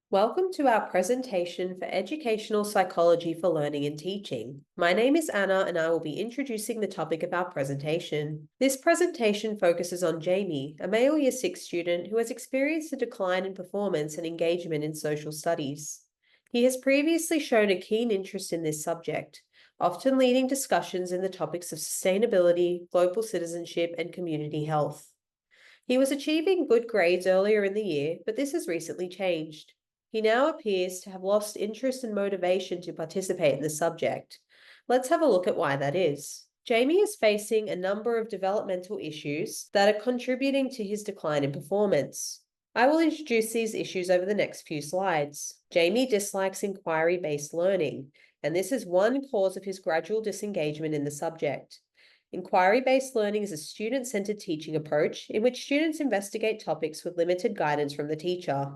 Welcome to our presentation for Educational Psychology for Learning and Teaching. My name is Anna and I will be introducing the topic of our presentation. This presentation focuses on Jamie, a male Year 6 student who has experienced a decline in performance and engagement in social studies. He has previously shown a keen interest in this subject, often leading discussions in the topics of sustainability, global citizenship, and community health. He was achieving good grades earlier in the year, but this has recently changed. He now appears to have lost interest and motivation to participate in the subject. Let's have a look at why that is. Jamie is facing a number of developmental issues that are contributing to his decline in performance. I will introduce these issues over the next few slides. Jamie dislikes inquiry-based learning, and this is one cause of his gradual disengagement in the subject. Inquiry-based learning is a student-centered teaching approach in which students investigate topics with limited guidance from the teacher.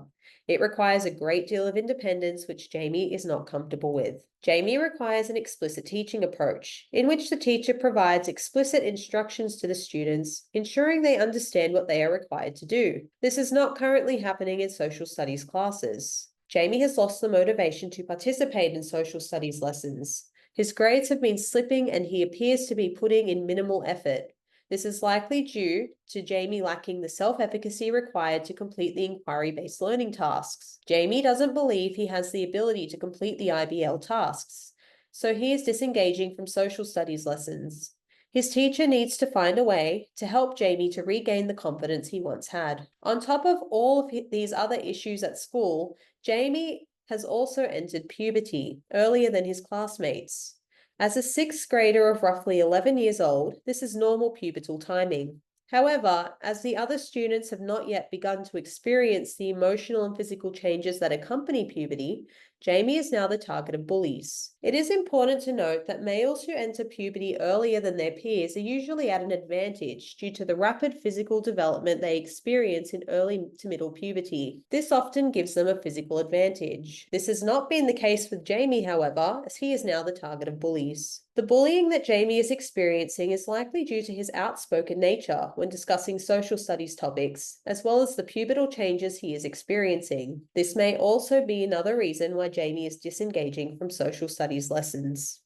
It requires a great deal of independence, which Jamie is not comfortable with. Jamie requires an explicit teaching approach, in which the teacher provides explicit instructions to the students, ensuring they understand what they are required to do. This is not currently happening in social studies classes. Jamie has lost the motivation to participate in social studies lessons. His grades have been slipping and he appears to be putting in minimal effort. This is likely due to Jamie lacking the self-efficacy required to complete the inquiry-based learning tasks. Jamie doesn't believe he has the ability to complete the IBL tasks, so he is disengaging from social studies lessons. His teacher needs to find a way to help Jamie to regain the confidence he once had. On top of all of these other issues at school, Jamie has also entered puberty earlier than his classmates. As a sixth grader of roughly 11 years old, this is normal pubertal timing. However, as the other students have not yet begun to experience the emotional and physical changes that accompany puberty, Jamie is now the target of bullies. It is important to note that males who enter puberty earlier than their peers are usually at an advantage due to the rapid physical development they experience in early to middle puberty. This often gives them a physical advantage. This has not been the case with Jamie, however, as he is now the target of bullies. The bullying that Jamie is experiencing is likely due to his outspoken nature when discussing social studies topics, as well as the pubertal changes he is experiencing. This may also be another reason why Jamie is disengaging from social studies lessons.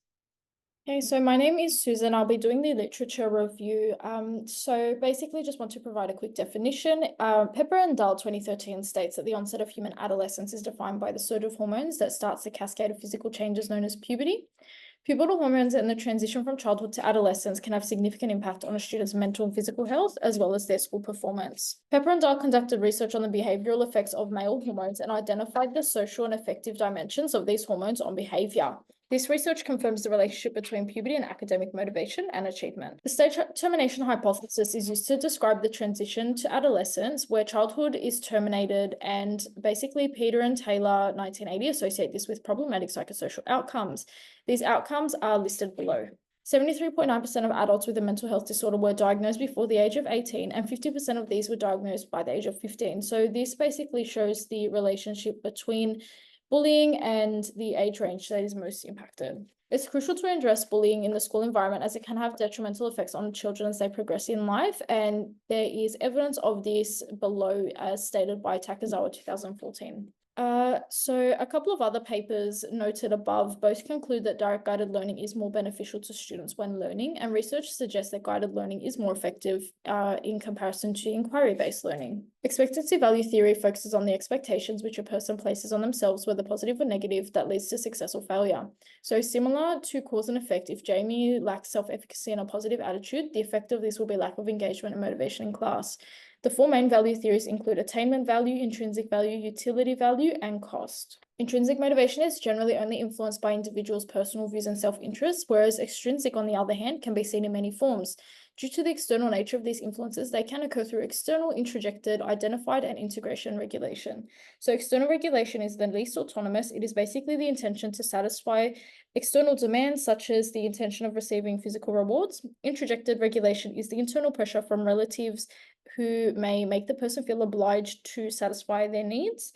Okay, so my name is Suzan. I'll be doing the literature review. So basically just want to provide a quick definition. Pepper and Dahl 2013 states that the onset of human adolescence is defined by the surge of hormones that starts the cascade of physical changes known as puberty. Pubertal hormones and the transition from childhood to adolescence can have significant impact on a student's mental and physical health, as well as their school performance. Pepper and Dahl conducted research on the behavioral effects of male hormones and identified the social and affective dimensions of these hormones on behavior. This research confirms the relationship between puberty and academic motivation and achievement. The stage termination hypothesis is used to describe the transition to adolescence, where childhood is terminated, and basically Peter and Taylor 1980 associate this with problematic psychosocial outcomes. These outcomes are listed below. 73.9% of adults with a mental health disorder were diagnosed before the age of 18, and 50% of these were diagnosed by the age of 15. So this basically shows the relationship between bullying and the age range that is most impacted. It's crucial to address bullying in the school environment as it can have detrimental effects on children as they progress in life, and there is evidence of this below as stated by Takazawa 2014. So a couple of other papers noted above both conclude that direct guided learning is more beneficial to students when learning, and research suggests that guided learning is more effective in comparison to inquiry-based learning. Expectancy value theory focuses on the expectations which a person places on themselves, whether positive or negative, that leads to success or failure. So similar to cause and effect, if Jamie lacks self-efficacy and a positive attitude, the effect of this will be lack of engagement and motivation in class. The four main value theories include attainment value, intrinsic value, utility value, and cost. Intrinsic motivation is generally only influenced by individuals' personal views and self-interest, whereas extrinsic, on the other hand, can be seen in many forms. Due to the external nature of these influences, they can occur through external, introjected, identified, and integration regulation. So external regulation is the least autonomous. It is basically the intention to satisfy external demands, such as the intention of receiving physical rewards. Introjected regulation is the internal pressure from relatives who may make the person feel obliged to satisfy their needs.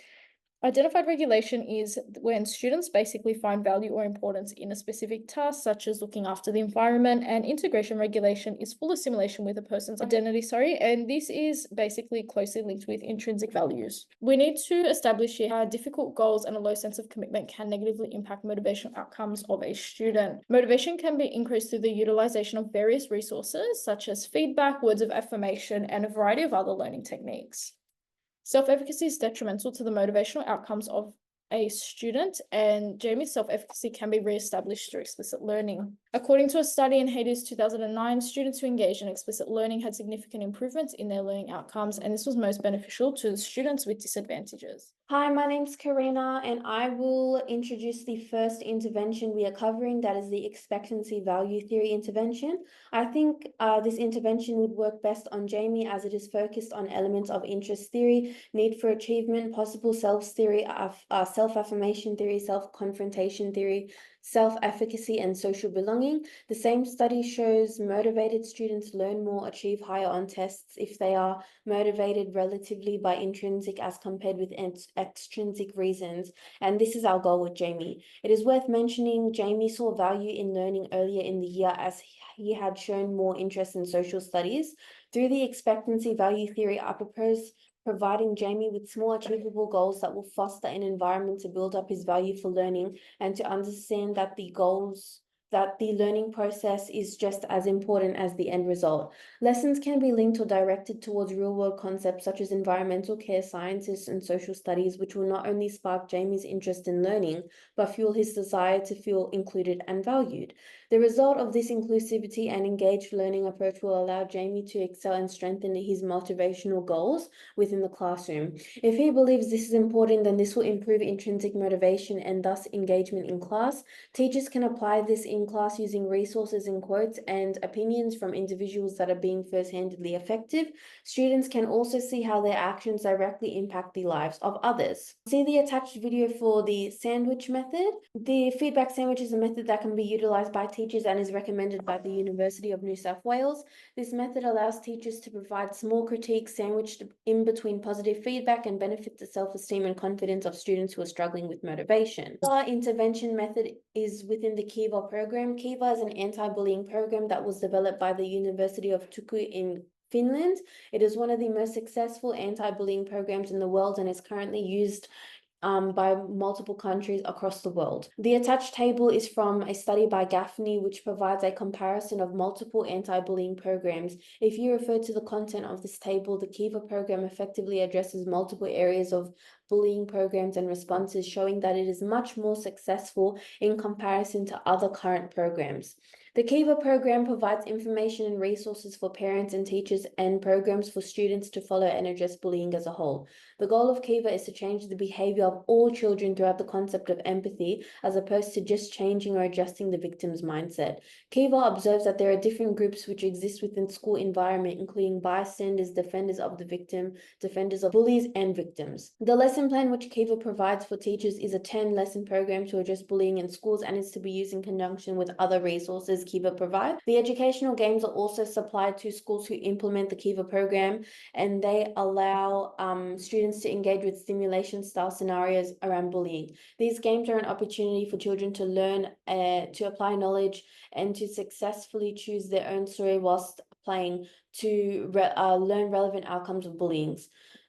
Identified regulation is when students basically find value or importance in a specific task, such as looking after the environment, and integration regulation is full assimilation with a person's identity, and this is basically closely linked with intrinsic values. We need to establish here how difficult goals and a low sense of commitment can negatively impact motivational outcomes of a student. Motivation can be increased through the utilization of various resources, such as feedback, words of affirmation, and a variety of other learning techniques. Self-efficacy is detrimental to the motivational outcomes of a student, and Jamie's self-efficacy can be re-established through explicit learning. According to a study in Hades 2009, students who engaged in explicit learning had significant improvements in their learning outcomes, and this was most beneficial to students with disadvantages. Hi, my name's Karina, and I will introduce the first intervention we are covering, that is the expectancy value theory intervention. I think this intervention would work best on Jamie as it is focused on elements of interest theory, need for achievement, possible selves theory, self-affirmation theory, self-confrontation theory, self-efficacy, and social belonging. The same study shows motivated students learn more, achieve higher on tests if they are motivated relatively by intrinsic as compared with extrinsic reasons, and this is our goal with Jamie. It is worth mentioning Jamie saw value in learning earlier in the year as he had shown more interest in social studies. Through the expectancy value theory, I propose providing Jamie with small achievable goals that will foster an environment to build up his value for learning and to understand that the learning process is just as important as the end result. Lessons can be linked or directed towards real-world concepts such as environmental care, sciences, and social studies, which will not only spark Jamie's interest in learning, but fuel his desire to feel included and valued. The result of this inclusivity and engaged learning approach will allow Jamie to excel and strengthen his motivational goals within the classroom. If he believes this is important, then this will improve intrinsic motivation and thus engagement in class. Teachers can apply this in class using resources and quotes and opinions from individuals that are being first-handedly effective. Students can also see how their actions directly impact the lives of others. See the attached video for the sandwich method. The feedback sandwich is a method that can be utilized by teachers and is recommended by the University of New South Wales. This method allows teachers to provide small critiques sandwiched in between positive feedback and benefit the self-esteem and confidence of students who are struggling with motivation. Our intervention method is within the Kiva program. Kiva is an anti-bullying program that was developed by the University of Turku in Finland. It is one of the most successful anti-bullying programs in the world and is currently used by multiple countries across the world. The attached table is from a study by Gaffney, which provides a comparison of multiple anti-bullying programs. If you refer to the content of this table, the Kiva program effectively addresses multiple areas of bullying programs and responses, showing that it is much more successful in comparison to other current programs. The Kiva program provides information and resources for parents and teachers and programs for students to follow and address bullying as a whole. The goal of Kiva is to change the behavior of all children throughout the concept of empathy, as opposed to just changing or adjusting the victim's mindset. Kiva observes that there are different groups which exist within school environment, including bystanders, defenders of the victim, defenders of bullies, and victims. The lesson plan which Kiva provides for teachers is a 10-lesson program to address bullying in schools and is to be used in conjunction with other resources Kiva provide. The educational games are also supplied to schools who implement the Kiva program, and they allow students to engage with simulation-style scenarios around bullying. These games are an opportunity for children to learn, to apply knowledge, and to successfully choose their own story whilst playing to learn relevant outcomes of bullying.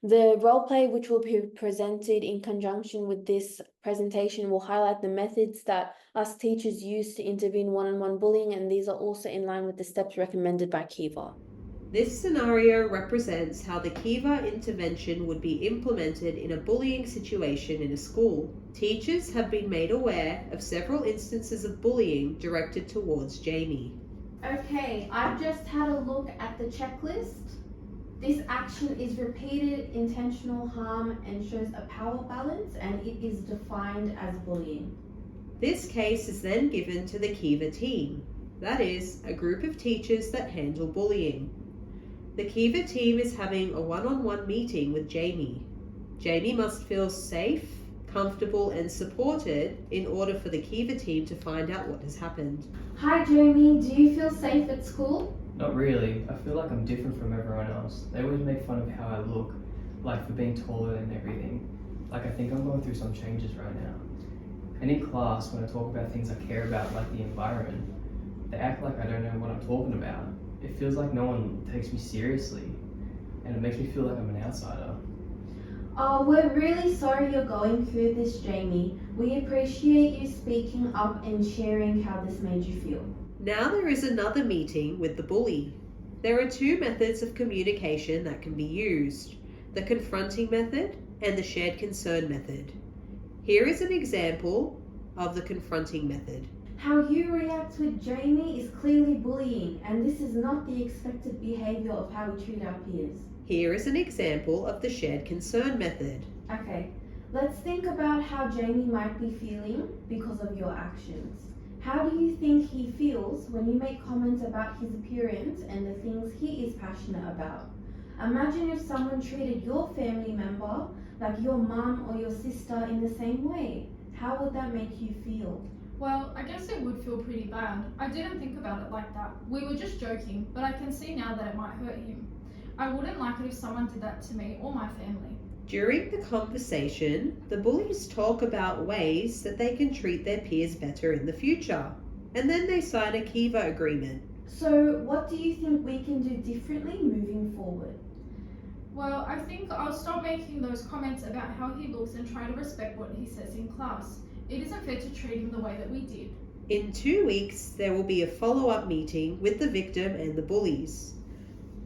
The role play, which will be presented in conjunction with this presentation, will highlight the methods that us teachers use to intervene one-on-one bullying, and these are also in line with the steps recommended by Kiva. This scenario represents how the Kiva intervention would be implemented in a bullying situation in a school. Teachers have been made aware of several instances of bullying directed towards Jamie. Okay, I've just had a look at the checklist. This action is repeated intentional harm and shows a power balance, and it is defined as bullying. This case is then given to the Kiva team, that is, a group of teachers that handle bullying. The Kiva team is having a one-on-one meeting with Jamie. Jamie must feel safe, comfortable, and supported in order for the Kiva team to find out what has happened. Hi Jamie, do you feel safe at school? Not really. I feel like I'm different from everyone else. They always make fun of how I look, like for being taller and everything. Like, I think I'm going through some changes right now. And in class, when I talk about things I care about, like the environment, they act like I don't know what I'm talking about. It feels like no one takes me seriously, and it makes me feel like I'm an outsider. Oh, we're really sorry you're going through this, Jamie. We appreciate you speaking up and sharing how this made you feel. Now there is another meeting with the bully. There are two methods of communication that can be used, the confronting method and the shared concern method. Here is an example of the confronting method. How you react with Jamie is clearly bullying, and this is not the expected behavior of how we treat our peers. Here is an example of the shared concern method. Okay, let's think about how Jamie might be feeling because of your actions. How do you think he feels when you make comments about his appearance and the things he is passionate about? Imagine if someone treated your family member like your mum or your sister in the same way. How would that make you feel? Well, I guess it would feel pretty bad. I didn't think about it like that. We were just joking, but I can see now that it might hurt him. I wouldn't like it if someone did that to me or my family. During the conversation, the bullies talk about ways that they can treat their peers better in the future, and then they sign a Kiva agreement. So, what do you think we can do differently moving forward? Well, I think I'll stop making those comments about how he looks and try to respect what he says in class. It isn't fair to treat him the way that we did. In 2 weeks, there will be a follow-up meeting with the victim and the bullies.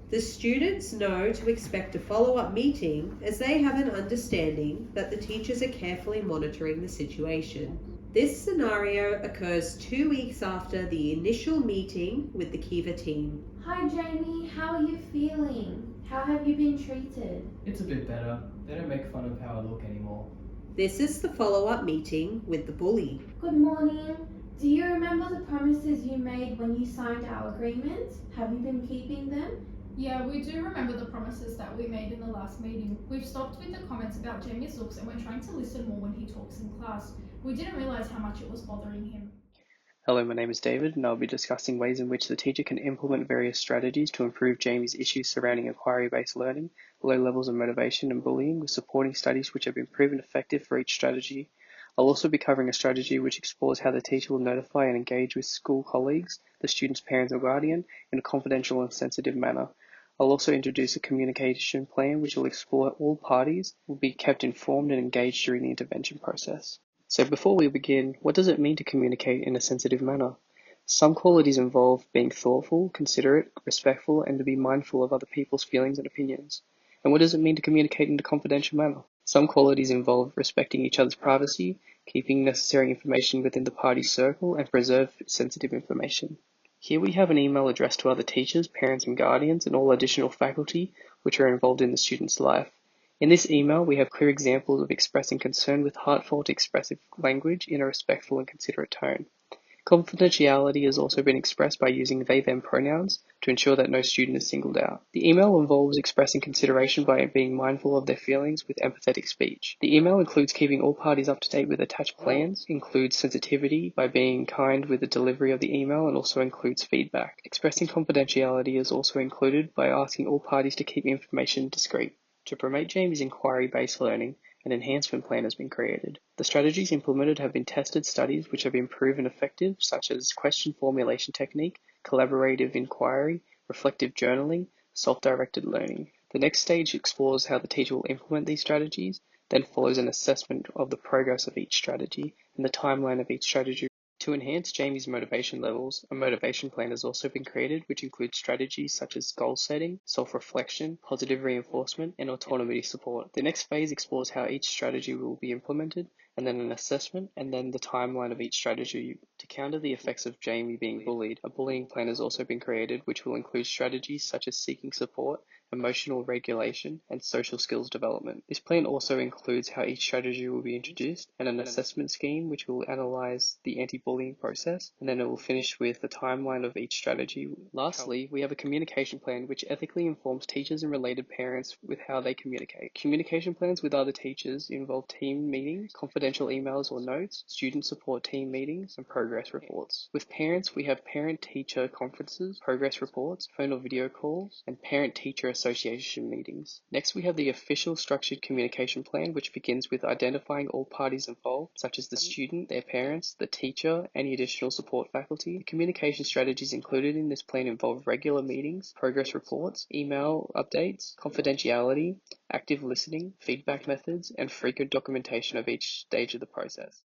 The students know to expect a follow-up meeting as they have an understanding that the teachers are carefully monitoring the situation. This scenario occurs 2 weeks after the initial meeting with the Kiva team. Hi Jamie, how are you feeling? How have you been treated? It's a bit better. They don't make fun of how I look anymore. This is the follow-up meeting with the bully. Good morning. Do you remember the promises you made when you signed our agreement? Have you been keeping them? Yeah, we do remember the promises that we made in the last meeting. We've stopped with the comments about Jamie's looks and we're trying to listen more when he talks in class. We didn't realise how much it was bothering him. Hello, my name is David, and I'll be discussing ways in which the teacher can implement various strategies to improve Jamie's issues surrounding inquiry-based learning, low levels of motivation and bullying, with supporting studies which have been proven effective for each strategy. I'll also be covering a strategy which explores how the teacher will notify and engage with school colleagues, the student's parents or guardian, in a confidential and sensitive manner. I'll also introduce a communication plan which will explore all parties will be kept informed and engaged during the intervention process. So before we begin, what does it mean to communicate in a sensitive manner? Some qualities involve being thoughtful, considerate, respectful, and to be mindful of other people's feelings and opinions. And what does it mean to communicate in a confidential manner? Some qualities involve respecting each other's privacy, keeping necessary information within the party circle, and preserve sensitive information. Here we have an email addressed to other teachers, parents and guardians, and all additional faculty which are involved in the student's life. In this email, we have clear examples of expressing concern with heartfelt, expressive language in a respectful and considerate tone. Confidentiality has also been expressed by using they/them pronouns to ensure that no student is singled out. The email involves expressing consideration by being mindful of their feelings with empathetic speech. The email includes keeping all parties up to date with attached plans, includes sensitivity by being kind with the delivery of the email, and also includes feedback. Expressing confidentiality is also included by asking all parties to keep information discreet. To promote Jamie's inquiry-based learning, an enhancement plan has been created. The strategies implemented have been tested studies which have been proven effective, such as question formulation technique, collaborative inquiry, reflective journaling, self-directed learning. The next stage explores how the teacher will implement these strategies, then follows an assessment of the progress of each strategy and the timeline of each strategy. To enhance Jamie's motivation levels, a motivation plan has also been created, which includes strategies such as goal setting, self-reflection, positive reinforcement, and autonomy support. The next phase explores how each strategy will be implemented, and then an assessment, and then the timeline of each strategy. To counter the effects of Jamie being bullied, a bullying plan has also been created, which will include strategies such as seeking support, emotional regulation, and social skills development. This plan also includes how each strategy will be introduced and an assessment scheme which will analyze the anti-bullying process, and then it will finish with the timeline of each strategy. Lastly, we have a communication plan which ethically informs teachers and related parents with how they communicate. Communication plans with other teachers involve team meetings, confidential emails or notes, student support team meetings, and progress reports. With parents, we have parent-teacher conferences, progress reports, phone or video calls, and parent-teacher assessments association meetings. Next, we have the official structured communication plan, which begins with identifying all parties involved, such as the student, their parents, the teacher, any additional support faculty. The communication strategies included in this plan involve regular meetings, progress reports, email updates, confidentiality, active listening, feedback methods, and frequent documentation of each stage of the process.